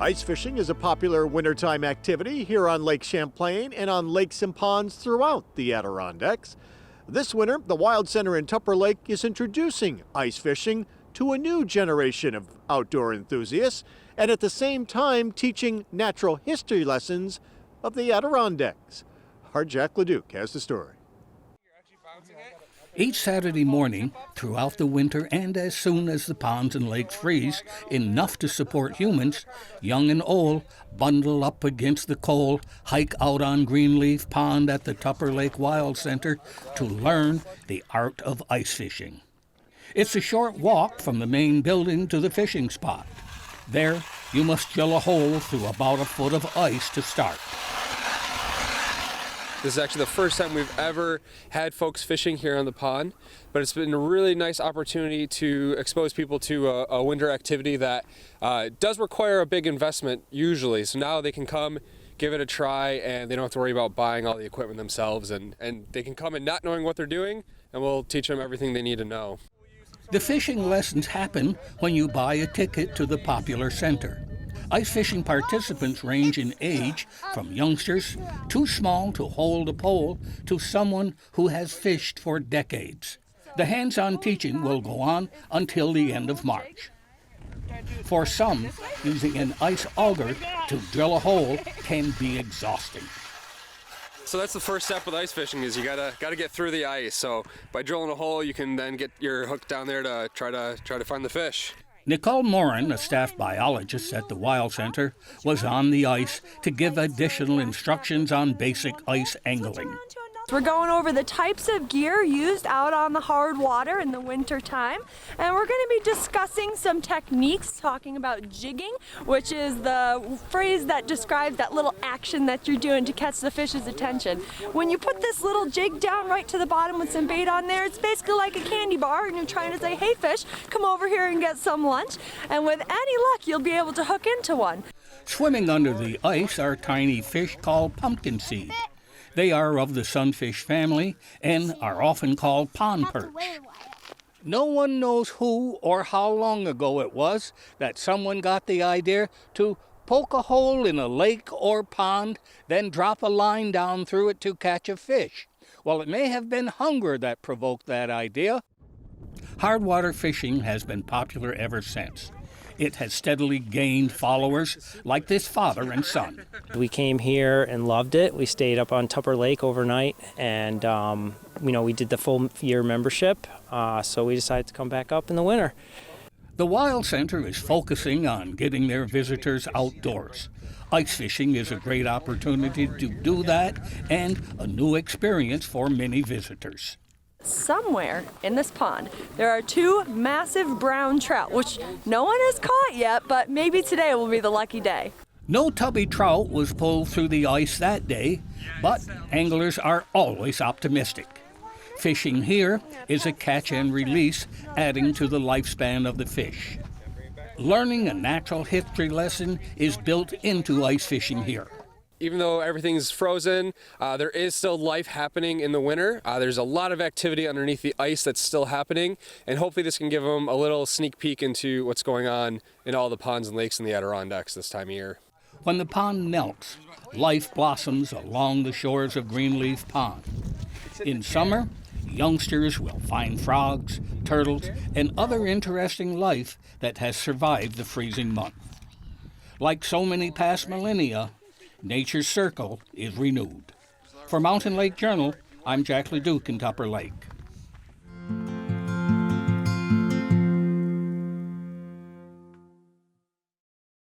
Ice fishing is a popular wintertime activity here on Lake Champlain and on lakes and ponds throughout the Adirondacks. This winter, the Wild Center in Tupper Lake is introducing ice fishing to a new generation of outdoor enthusiasts and at the same time teaching natural history lessons of the Adirondacks. Our Jack LaDuke has the story. Each Saturday morning, throughout the winter and as soon as the ponds and lakes freeze enough to support humans, young and old bundle up against the cold, hike out on Greenleaf Pond at the Tupper Lake Wild Center to learn the art of ice fishing. It's a short walk from the main building to the fishing spot. There, you must drill a hole through about a foot of ice to start. This is actually the first time we've ever had folks fishing here on the pond, but it's been a really nice opportunity to expose people to a winter activity that does require a big investment usually. So now they can come, give it a try, and they don't have to worry about buying all the equipment themselves, and they can come in not knowing what they're doing, and we'll teach them everything they need to know. The fishing lessons happen when you buy a ticket to the popular center. Ice fishing participants range in age from youngsters too small to hold a pole to someone who has fished for decades. The hands-on teaching will go on until the end of March. For some, using an ice auger to drill a hole can be exhausting. So that's the first step with ice fishing is you gotta get through the ice. So by drilling a hole, you can then get your hook down there to try to find the fish. Nicole Morin, a staff biologist at the Wild Center, was on the ice to give additional instructions on basic ice angling. We're going over the types of gear used out on the hard water in the winter time, and we're going to be discussing some techniques, talking about jigging, which is the phrase that describes that little action that you're doing to catch the fish's attention. When you put this little jig down right to the bottom with some bait on there, it's basically like a candy bar, and you're trying to say, hey fish, come over here and get some lunch, and with any luck you'll be able to hook into one. Swimming under the ice are tiny fish called pumpkin seed. They are of the sunfish family and are often called pond perch. No one knows who or how long ago it was that someone got the idea to poke a hole in a lake or pond, then drop a line down through it to catch a fish. Well, it may have been hunger that provoked that idea. Hardwater fishing has been popular ever since. It has steadily gained followers like this father and son. We came here and loved it. We stayed up on Tupper Lake overnight, and we did the full year membership, so we decided to come back up in the winter. The Wild Center is focusing on getting their visitors outdoors. Ice fishing is a great opportunity to do that and a new experience for many visitors. Somewhere in this pond, there are two massive brown trout, which no one has caught yet, but maybe today will be the lucky day. No tubby trout was pulled through the ice that day, but anglers are always optimistic. Fishing here is a catch and release, adding to the lifespan of the fish. Learning a natural history lesson is built into ice fishing here. Even though everything's frozen, there is still life happening in the winter. There's a lot of activity underneath the ice that's still happening, and hopefully this can give them a little sneak peek into what's going on in all the ponds and lakes in the Adirondacks this time of year. When the pond melts, life blossoms along the shores of Greenleaf Pond. In summer, youngsters will find frogs, turtles, and other interesting life that has survived the freezing month. Like so many past millennia, nature's circle is renewed. For Mountain Lake Journal, I'm Jack LaDuke in Tupper Lake.